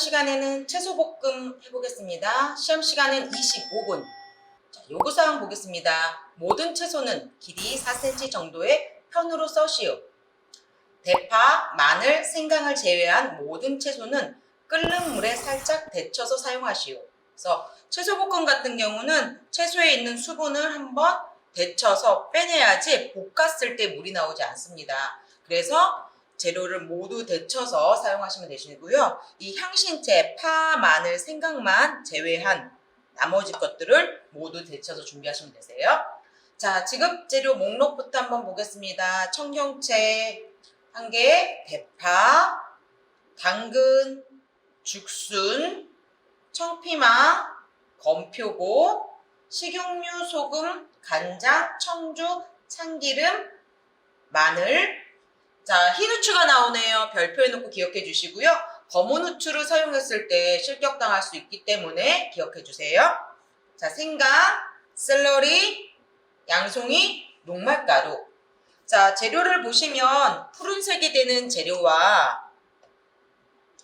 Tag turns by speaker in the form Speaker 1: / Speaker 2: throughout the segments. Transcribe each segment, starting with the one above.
Speaker 1: 시간에는 채소볶음 해보겠습니다. 시험 시간은 25분. 자, 요구사항 보겠습니다. 모든 채소는 길이 4cm 정도의 편으로 써시오. 대파, 마늘, 생강을 제외한 모든 채소는 끓는 물에 살짝 데쳐서 사용하시오. 그래서 채소볶음 같은 경우는 채소에 있는 수분을 한번 데쳐서 빼내야지 볶았을 때 물이 나오지 않습니다. 그래서 재료를 모두 데쳐서 사용하시면 되시고요. 이 향신채, 파, 마늘, 생강만 제외한 나머지 것들을 모두 데쳐서 준비하시면 되세요. 자, 지급 재료 목록부터 한번 보겠습니다. 청경채 1개, 대파, 당근, 죽순, 청피망, 건표고, 식용유, 소금, 간장, 청주, 참기름, 마늘. 자, 흰 후추가 나오네요. 별표 해놓고 기억해 주시고요. 검은 후추를 사용했을 때 실격당할 수 있기 때문에 기억해 주세요. 자, 생강, 샐러리, 양송이, 녹말가루. 자, 재료를 보시면 푸른색이 되는 재료와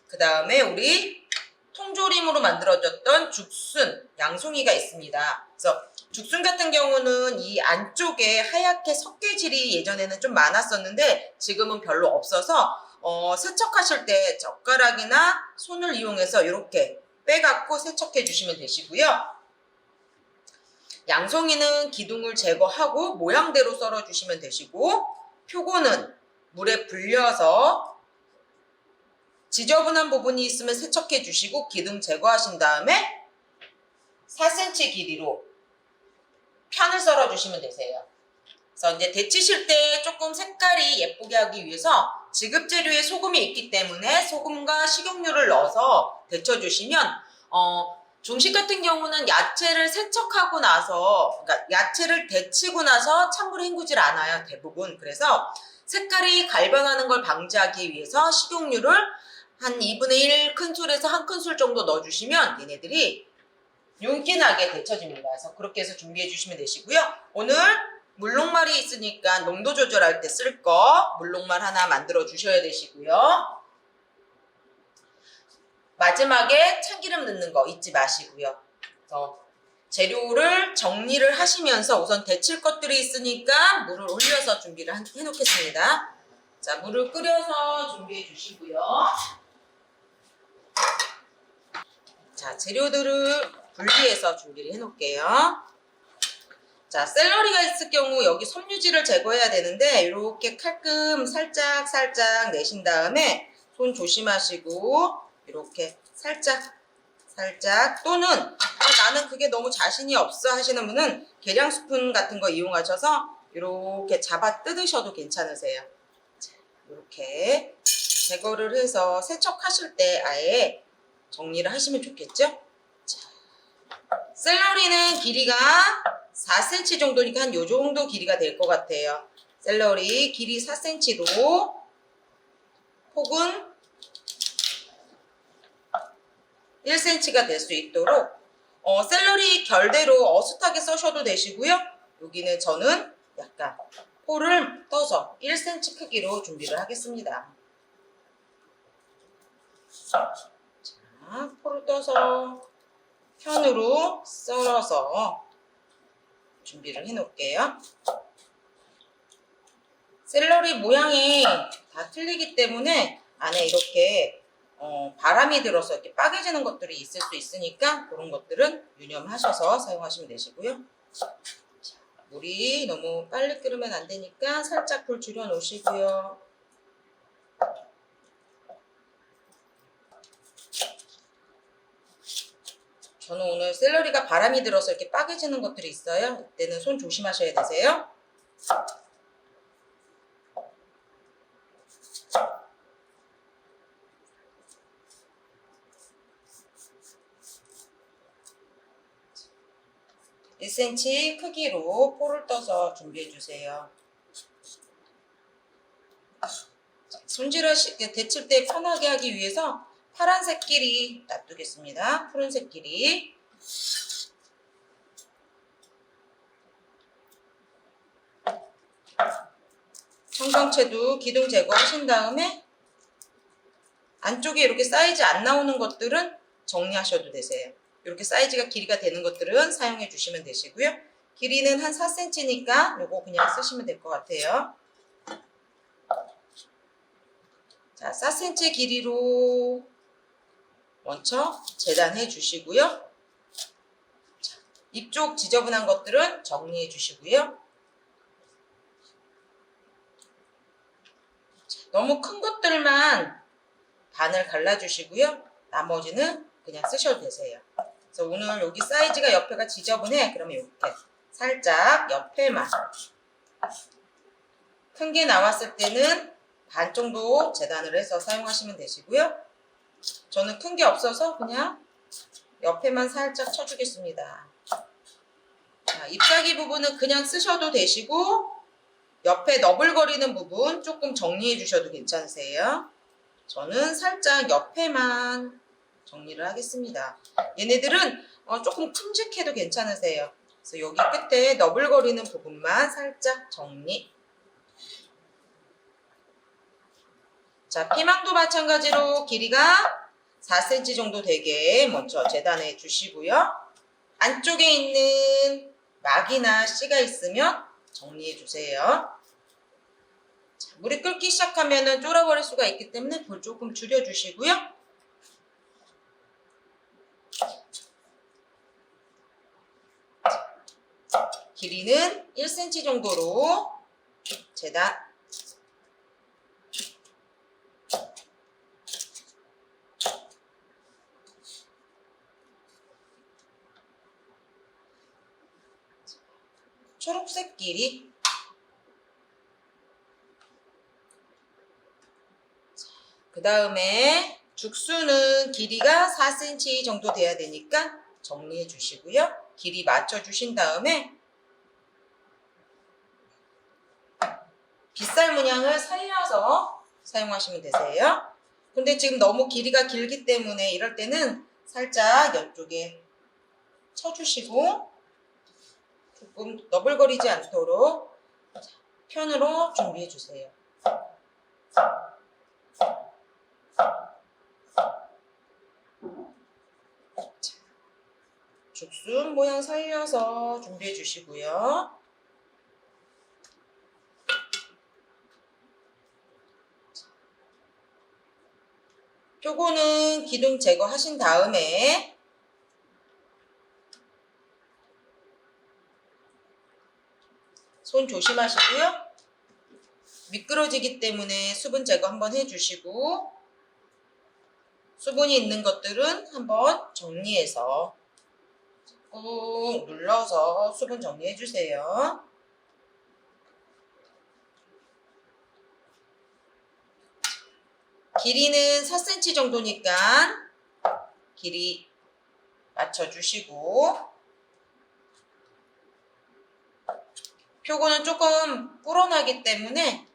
Speaker 1: 그 다음에 우리 통조림으로 만들어졌던 죽순, 양송이가 있습니다. 그래서 죽순 같은 경우는 이 안쪽에 하얗게 석회질이 예전에는 좀 많았었는데 지금은 별로 없어서 세척하실 때 젓가락이나 손을 이용해서 이렇게 빼갖고 세척해 주시면 되시고요. 양송이는 기둥을 제거하고 모양대로 썰어 주시면 되시고, 표고는 물에 불려서 지저분한 부분이 있으면 세척해 주시고 기둥 제거하신 다음에 4cm 길이로 편을 썰어 주시면 되세요. 그래서 이제 데치실 때 조금 색깔이 예쁘게 하기 위해서 지급 재료에 소금이 있기 때문에 소금과 식용유를 넣어서 데쳐 주시면 중식 같은 경우는 야채를 세척하고 나서, 그러니까 야채를 데치고 나서 찬물에 헹구질 않아요, 대부분. 그래서 색깔이 갈변하는 걸 방지하기 위해서 식용유를 한 2분의 1 큰술에서 1큰술 정도 넣어주시면 얘네들이 윤기나게 데쳐집니다. 그래서 그렇게 해서 준비해 주시면 되시고요. 오늘 물녹말이 있으니까 농도 조절할 때 쓸 거 물녹말 하나 만들어 주셔야 되시고요. 마지막에 참기름 넣는 거 잊지 마시고요. 그래서 재료를 정리를 하시면서 우선 데칠 것들이 있으니까 물을 올려서 준비를 해놓겠습니다. 자, 물을 끓여서 준비해 주시고요. 자, 재료들을 분리해서 준비를 해놓을게요. 자, 샐러리가 있을 경우 여기 섬유질을 제거해야 되는데 이렇게 칼끔 살짝 내신 다음에 손 조심하시고 이렇게 살짝 또는 나는 그게 너무 자신이 없어 하시는 분은 계량 스푼 같은 거 이용하셔서 이렇게 잡아 뜯으셔도 괜찮으세요. 자, 이렇게 제거를 해서 세척하실 때 아예 정리를 하시면 좋겠죠? 자, 샐러리는 길이가 4cm 정도니까 한 요 정도 길이가 될 것 같아요. 샐러리 길이 4cm로 폭은 1cm가 될 수 있도록 샐러리 결대로 어슷하게 써셔도 되시고요. 여기는 저는 약간 포를 떠서 1cm 크기로 준비를 하겠습니다. 자, 포를 떠서 편으로 썰어서 준비를 해 놓을게요. 샐러리 모양이 다 틀리기 때문에 안에 이렇게 바람이 들어서 이렇게 빠개지는 것들이 있을 수 있으니까 그런 것들은 유념하셔서 사용하시면 되시고요. 자, 물이 너무 빨리 끓으면 안 되니까 살짝 불 줄여 놓으시고요. 저는 오늘 샐러리가 바람이 들어서 이렇게 빠개지는 것들이 있어요. 이때는 손 조심하셔야 되세요. 1cm 크기로 포를 떠서 준비해 주세요. 손질을 데칠 때 편하게 하기 위해서 파란색 끼리 놔두겠습니다. 푸른색 끼리. 청경채도 기둥 제거하신 다음에 안쪽에 이렇게 사이즈 안 나오는 것들은 정리하셔도 되세요. 이렇게 사이즈가 길이가 되는 것들은 사용해 주시면 되시고요. 길이는 한 4cm니까 요거 그냥 쓰시면 될 것 같아요. 자, 4cm 길이로 먼저 재단해 주시고요. 자, 입쪽 지저분한 것들은 정리해 주시고요. 자, 너무 큰 것들만 반을 갈라주시고요. 나머지는 그냥 쓰셔도 되세요. 그래서 오늘 여기 사이즈가 옆에가 지저분해. 그러면 이렇게 살짝 옆에만. 큰 게 나왔을 때는 반 정도 재단을 해서 사용하시면 되시고요. 저는 큰 게 없어서 그냥 옆에만 살짝 쳐주겠습니다. 자, 잎사귀 부분은 그냥 쓰셔도 되시고 옆에 너블거리는 부분 조금 정리해 주셔도 괜찮으세요. 저는 살짝 옆에만 정리를 하겠습니다. 얘네들은 조금 큼직해도 괜찮으세요. 그래서 여기 끝에 너블거리는 부분만 살짝 정리. 자, 피망도 마찬가지로 길이가 4cm 정도 되게 먼저 재단해 주시고요. 안쪽에 있는 막이나 씨가 있으면 정리해 주세요. 자, 물이 끓기 시작하면 쫄아버릴 수가 있기 때문에 불 조금 줄여주시고요. 길이는 1cm 정도로 재단. 초록색 길이. 그 다음에 죽수는 길이가 4cm 정도 돼야 되니까 정리해 주시고요. 길이 맞춰 주신 다음에 빗살 문양을 살려서 사용하시면 되세요. 근데 지금 너무 길이가 길기 때문에 이럴 때는 살짝 옆쪽에 쳐주시고 조금 너블거리지 않도록 편으로 준비해 주세요. 죽순 모양 살려서 준비해 주시고요. 표고는 기둥 제거하신 다음에 손 조심하시고요. 미끄러지기 때문에 수분 제거 한번 해주시고 수분이 있는 것들은 한번 정리해서 꾹 눌러서 수분 정리해 주세요. 길이는 4cm 정도니까 길이 맞춰주시고 표고는 조금 불어나기 때문에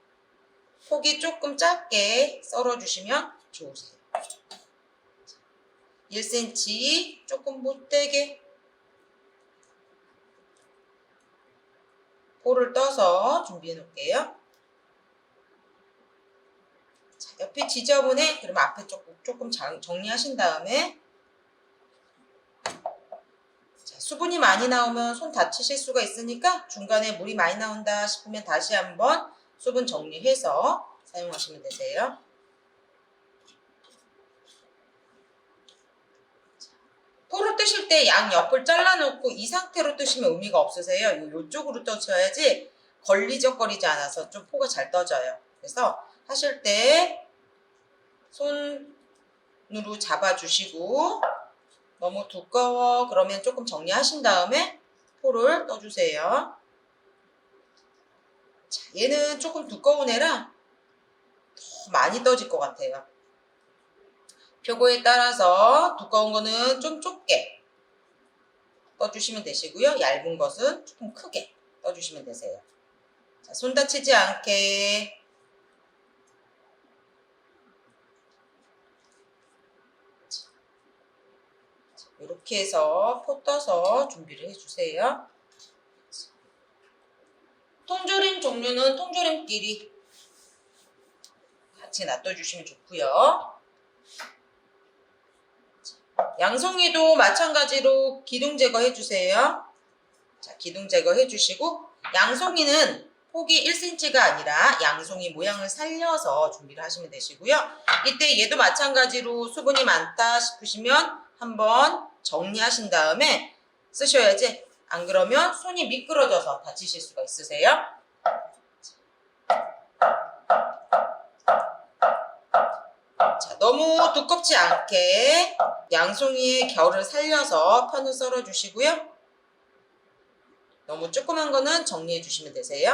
Speaker 1: 폭이 조금 작게 썰어주시면 좋으세요. 1cm 조금 못되게 포를 떠서 준비해 놓을게요. 자, 옆에 지저분해. 그러면 앞에 조금 정리하신 다음에 자, 수분이 많이 나오면 손 다치실 수가 있으니까 중간에 물이 많이 나온다 싶으면 다시 한번 수분 정리해서 사용하시면 되세요. 포를 뜨실 때 양 옆을 잘라놓고 이 상태로 뜨시면 의미가 없으세요. 이쪽으로 떠셔야지 걸리적거리지 않아서 좀 포가 잘 떠져요. 그래서 하실 때 손으로 잡아주시고 너무 두꺼워 그러면 조금 정리하신 다음에 포를 떠주세요. 자, 얘는 조금 두꺼운 애라 더 많이 떠질 것 같아요. 표고에 따라서 두꺼운 거는 좀 좁게 떠주시면 되시고요. 얇은 것은 조금 크게 떠주시면 되세요. 자, 손 다치지 않게 이렇게 해서 포 떠서 준비를 해주세요. 통조림 종류는 통조림끼리 같이 놔둬주시면 좋고요. 양송이도 마찬가지로 기둥 제거해 주세요. 자, 기둥 제거해 주시고 양송이는 폭이 1cm가 아니라 양송이 모양을 살려서 준비를 하시면 되시고요. 이때 얘도 마찬가지로 수분이 많다 싶으시면 한번 정리하신 다음에 쓰셔야지. 안 그러면 손이 미끄러져서 다치실 수가 있으세요. 자, 너무 두껍지 않게 양송이의 결을 살려서 편을 썰어 주시고요. 너무 조그만 거는 정리해 주시면 되세요.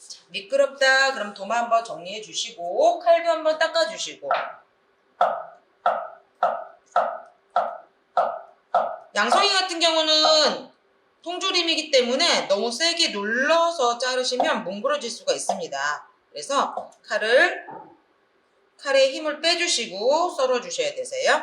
Speaker 1: 자, 미끄럽다 그럼 도마 한번 정리해 주시고 칼도 한번 닦아 주시고 양송이 같은 경우는 통조림이기 때문에 너무 세게 눌러서 자르시면 뭉그러질 수가 있습니다. 그래서 칼에 힘을 빼주시고 썰어 주셔야 되세요.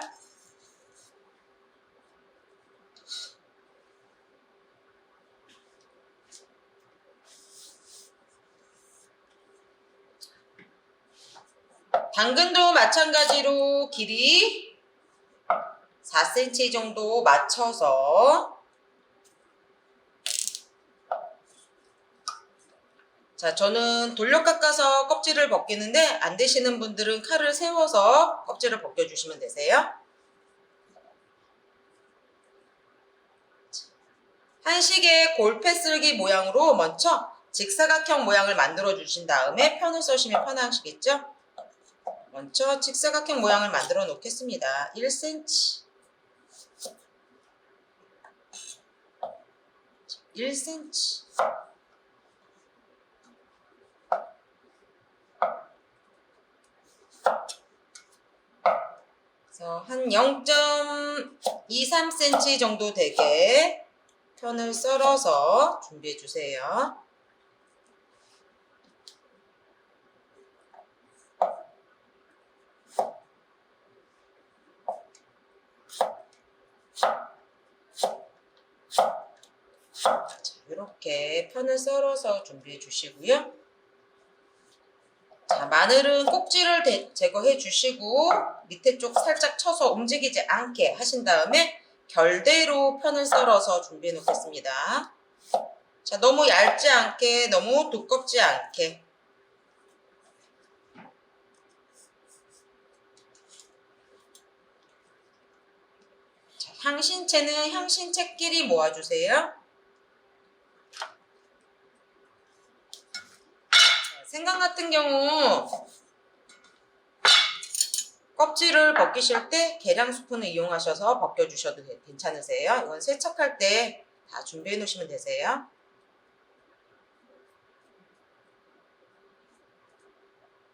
Speaker 1: 당근도 마찬가지로 길이 4cm 정도 맞춰서 자, 저는 돌려 깎아서 껍질을 벗기는데 안 되시는 분들은 칼을 세워서 껍질을 벗겨주시면 되세요. 한식의 골패슬기 모양으로 먼저 직사각형 모양을 만들어 주신 다음에 편을 써시면 편하시겠죠? 먼저 직사각형 모양을 만들어 놓겠습니다. 1cm 1cm 그래서 한 0.23cm 정도 되게 편을 썰어서 준비해 주세요. 자, 이렇게 편을 썰어서 준비해 주시고요. 자, 마늘은 꼭지를 제거해 주시고 밑에 쪽 살짝 쳐서 움직이지 않게 하신 다음에 결대로 편을 썰어서 준비해 놓겠습니다. 자, 너무 얇지 않게, 너무 두껍지 않게. 자, 향신채는 향신채끼리 모아주세요. 생강 같은 경우 껍질을 벗기실 때 계량 스푼을 이용하셔서 벗겨주셔도 괜찮으세요. 이건 세척할 때 다 준비해 놓으시면 되세요.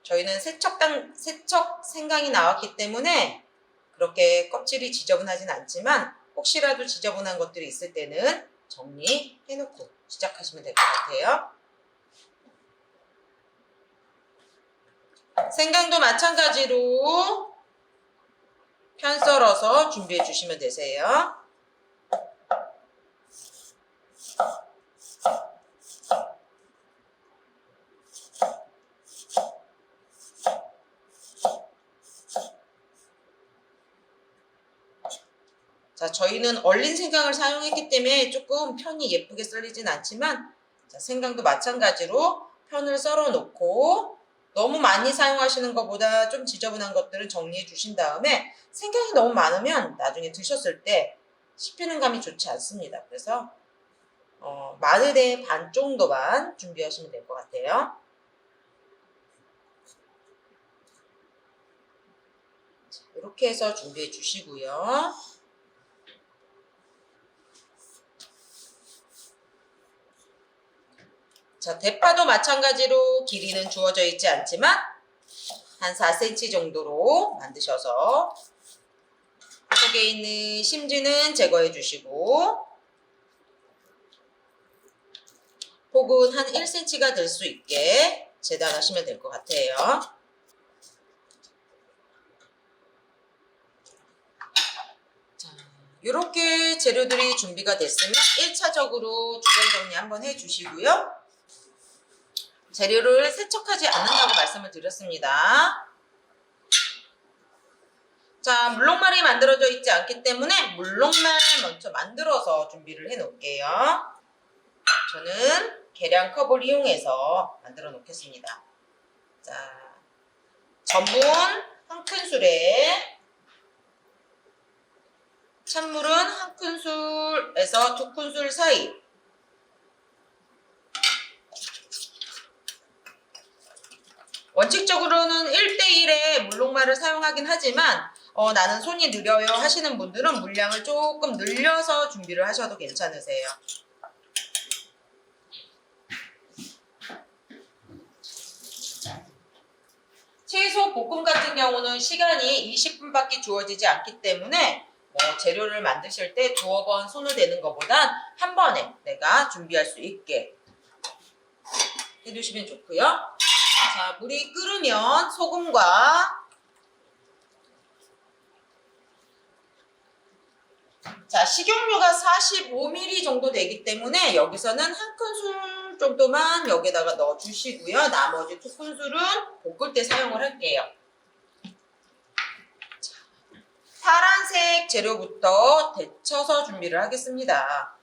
Speaker 1: 저희는 세척 생강이 나왔기 때문에 그렇게 껍질이 지저분하진 않지만 혹시라도 지저분한 것들이 있을 때는 정리해 놓고 시작하시면 될 것 같아요. 생강도 마찬가지로 편 썰어서 준비해 주시면 되세요. 자, 저희는 얼린 생강을 사용했기 때문에 조금 편이 예쁘게 썰리진 않지만 자, 생강도 마찬가지로 편을 썰어 놓고 너무 많이 사용하시는 것보다 좀 지저분한 것들은 정리해 주신 다음에 생강이 너무 많으면 나중에 드셨을 때 씹히는 감이 좋지 않습니다. 그래서 마늘의 반 정도만 준비하시면 될 것 같아요. 자, 이렇게 해서 준비해 주시고요. 자, 대파도 마찬가지로 길이는 주어져 있지 않지만 한 4cm 정도로 만드셔서 속에 있는 심지는 제거해 주시고 폭은 한 1cm가 될 수 있게 재단하시면 될 것 같아요. 자, 이렇게 재료들이 준비가 됐으면 1차적으로 주변 정리 한번 해주시고요. 재료를 세척하지 않는다고 말씀을 드렸습니다. 자, 물록말이 만들어져 있지 않기 때문에 물록말 먼저 만들어서 준비를 해 놓을게요. 저는 계량 컵을 이용해서 만들어 놓겠습니다. 자, 전분 1큰술에 찬물은 1큰술에서 2큰술 사이, 원칙적으로는 1대1의 물록말을 사용하긴 하지만 나는 손이 느려요 하시는 분들은 물량을 조금 늘려서 준비를 하셔도 괜찮으세요. 채소 볶음 같은 경우는 시간이 20분밖에 주어지지 않기 때문에 재료를 만드실 때 두어 번 손을 대는 것보단 한 번에 내가 준비할 수 있게 해두시면 좋고요. 자, 물이 끓으면 소금과 자, 식용유가 45ml 정도 되기 때문에 여기서는 1큰술 정도만 여기다가 넣어주시고요. 나머지 2큰술은 볶을 때 사용을 할게요. 자, 파란색 재료부터 데쳐서 준비를 하겠습니다.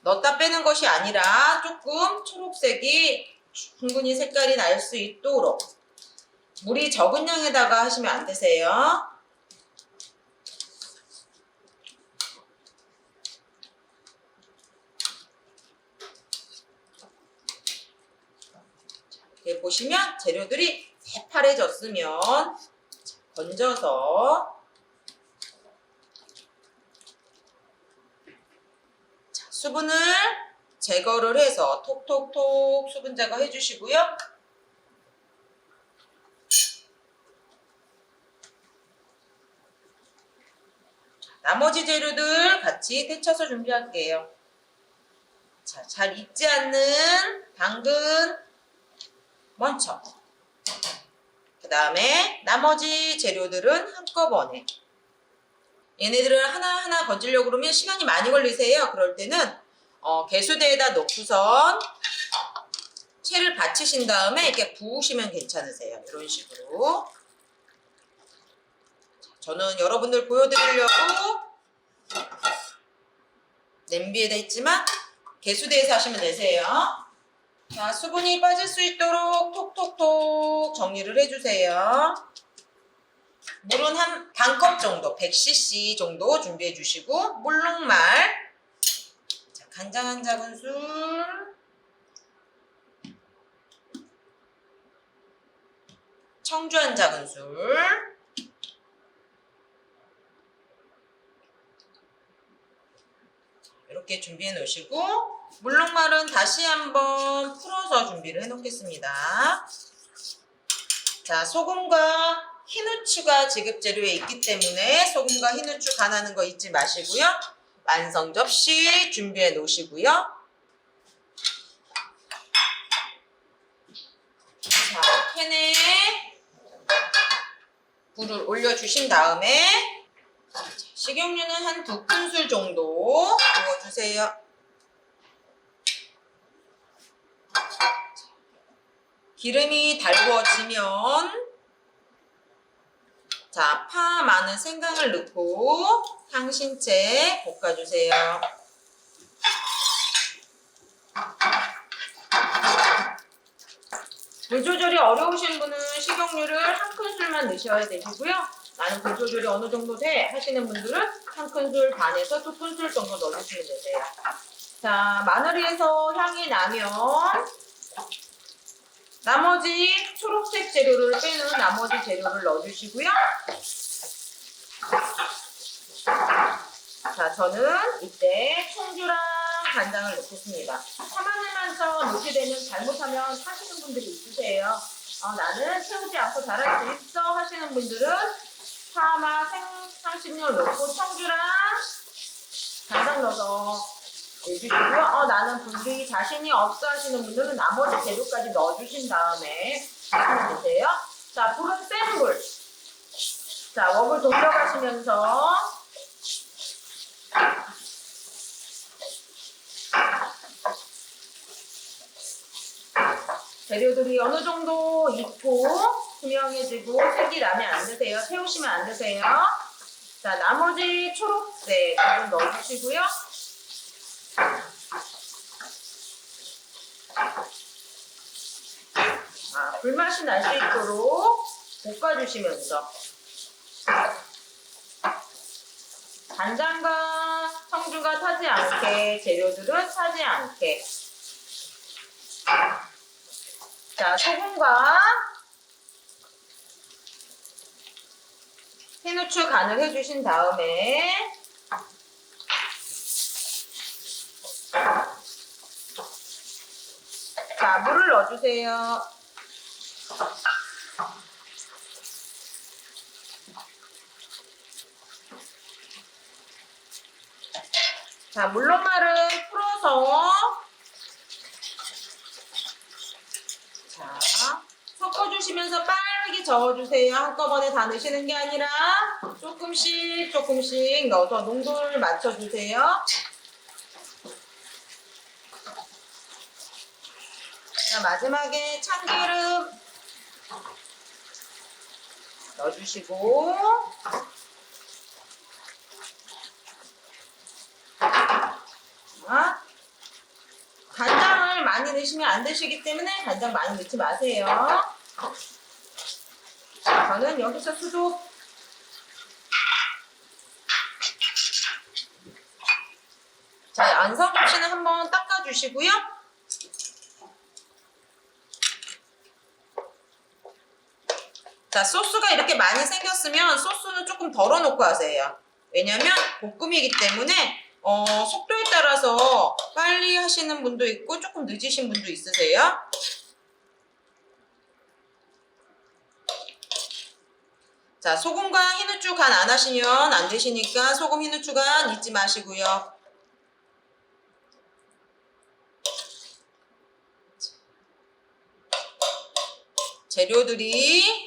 Speaker 1: 넣었다 빼는 것이 아니라 조금 초록색이 충분히 색깔이 날 수 있도록 물이 적은 양에다가 하시면 안 되세요. 이렇게 보시면 재료들이 새파래졌으면 건져서 수분을 제거를 해서 톡톡톡 수분 제거해 주시고요. 나머지 재료들 같이 데쳐서 준비할게요. 자, 잘 익지 않는 당근 먼저, 그 다음에 나머지 재료들은 한꺼번에. 얘네들을 하나하나 건지려고 그러면 시간이 많이 걸리세요. 그럴 때는 개수대에다 놓고선 채를 받치신 다음에 이렇게 부으시면 괜찮으세요. 이런 식으로. 저는 여러분들 보여드리려고 냄비에다 있지만 개수대에서 하시면 되세요. 자, 수분이 빠질 수 있도록 톡톡톡 정리를 해주세요. 물은 한 반컵 정도, 100cc 정도 준비해 주시고, 물록말, 자, 간장 한 작은술, 청주 한 작은술, 이렇게 준비해 놓으시고, 물록말은 다시 한번 풀어서 준비를 해 놓겠습니다. 자, 소금과 흰후추가 지급 재료에 있기 때문에 소금과 흰후추 간하는 거 잊지 마시고요. 완성 접시 준비해 놓으시고요. 자, 팬에 불을 올려주신 다음에 식용유는 한 2큰술 정도 부어주세요. 기름이 달궈지면 자, 파, 마늘, 생강을 넣고 향신채 볶아주세요. 불 조절이 어려우신 분은 식용유를 1큰술만 넣으셔야 되시고요. 나는 불 조절이 어느 정도 돼 하시는 분들은 1큰술 반에서 2큰술 정도 넣어주시면 되세요. 자, 마늘에서 향이 나면 나머지 초록색 재료를 빼는 나머지 재료를 넣어주시고요. 자, 저는 이때 청주랑 간장을 넣겠습니다. 파마늘만 쳐 넣게 되면 잘못하면 하시는 분들이 있으세요. 나는 채우지 않고 잘할 수 있어 하시는 분들은 파마, 향신료 넣고 청주랑 간장 넣어서 해주시고요. 나는 불이 자신이 없어 하시는 분들은 나머지 재료까지 넣어주신 다음에 하시면 되세요. 자, 불은 센 불. 자, 웍을 돌려가시면서 재료들이 어느 정도 익고 투명해지고 색이 나면 안 드세요. 태우시면 안 드세요. 자, 나머지 초록색 부분 넣어주시고요. 불맛이 날 수 있도록 볶아주시면서 간장과 청주가 타지 않게, 재료들은 타지 않게. 자, 소금과 흰후추 간을 해주신 다음에 자, 물을 넣어주세요. 자, 물론말은 풀어서 자, 섞어주시면서 빠르게 저어주세요. 한꺼번에 다 넣으시는 게 아니라 조금씩 조금씩 넣어서 농도를 맞춰주세요. 자, 마지막에 참기름 넣어주시고 간장을 많이 넣으시면 안 되시기 때문에 간장 많이 넣지 마세요. 저는 여기서 수도 자, 안성 접시는 한번 닦아주시고요. 자, 소스가 이렇게 많이 생겼으면 소스는 조금 덜어놓고 하세요. 왜냐면 볶음이기 때문에 속도에 따라서 빨리 하시는 분도 있고 조금 늦으신 분도 있으세요. 자, 소금과 흰후추 간 안 하시면 안 되시니까 소금, 흰후추 간 잊지 마시고요. 재료들이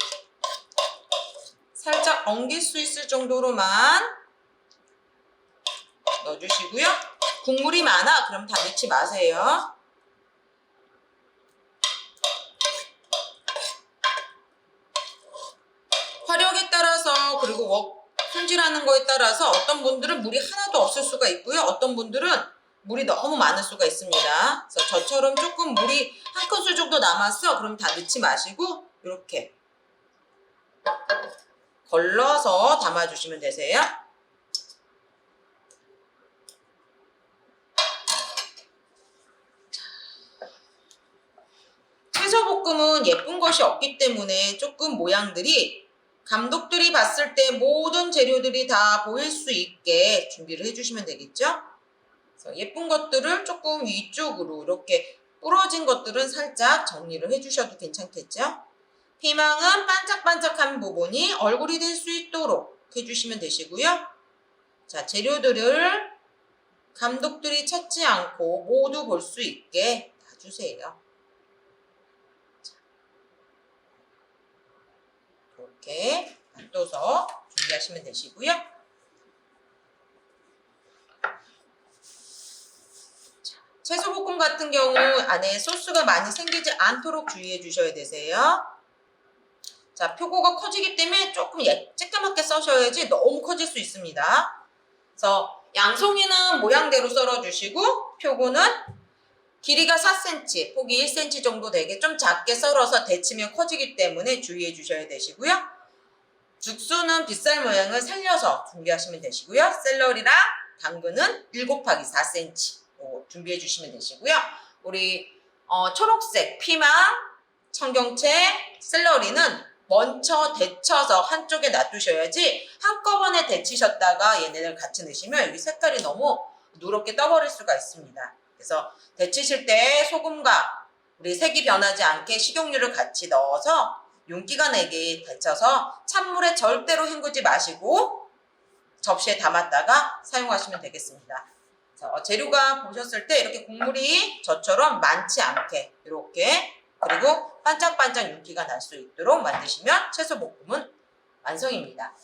Speaker 1: 살짝 엉길 수 있을 정도로만 넣어주시고요. 국물이 많아 그럼 다 넣지 마세요. 화력에 따라서 그리고 손질하는 거에 따라서 어떤 분들은 물이 하나도 없을 수가 있고요. 어떤 분들은 물이 너무 많을 수가 있습니다. 그래서 저처럼 조금 물이 한 큰술 정도 남았어 그럼 다 넣지 마시고 이렇게 걸러서 담아주시면 되세요. 채소볶음은 예쁜 것이 없기 때문에 조금 모양들이 감독들이 봤을 때 모든 재료들이 다 보일 수 있게 준비를 해주시면 되겠죠? 그래서 예쁜 것들을 조금 위쪽으로 이렇게 부러진 것들은 살짝 정리를 해주셔도 괜찮겠죠? 피망은 반짝반짝한 부분이 얼굴이 될 수 있도록 해주시면 되시고요. 자, 재료들을 감독들이 찾지 않고 모두 볼 수 있게 놔주세요. 이렇게 놔둬서 준비하시면 되시고요. 채소볶음 같은 경우 안에 소스가 많이 생기지 않도록 주의해 주셔야 되세요. 자, 표고가 커지기 때문에 조금 쬐끄맣게 써셔야지 너무 커질 수 있습니다. 그래서 양송이는 모양대로 썰어주시고 표고는 길이가 4cm, 폭이 1cm 정도 되게 좀 작게 썰어서 데치면 커지기 때문에 주의해 주셔야 되시고요. 죽수는 빗살 모양을 살려서 준비하시면 되시고요. 샐러리랑 당근은 7 곱하기 4cm 준비해 주시면 되시고요. 우리 초록색 피망, 청경채, 샐러리는 먼저 데쳐서 한쪽에 놔두셔야지 한꺼번에 데치셨다가 얘네들 같이 넣으시면 여기 색깔이 너무 누렇게 떠버릴 수가 있습니다. 그래서 데치실 때 소금과 우리 색이 변하지 않게 식용유를 같이 넣어서 윤기가 나게 데쳐서 찬물에 절대로 헹구지 마시고 접시에 담았다가 사용하시면 되겠습니다. 재료가 보셨을 때 이렇게 국물이 저처럼 많지 않게 이렇게 그리고 반짝반짝 윤기가 날 수 있도록 만드시면 채소볶음은 완성입니다.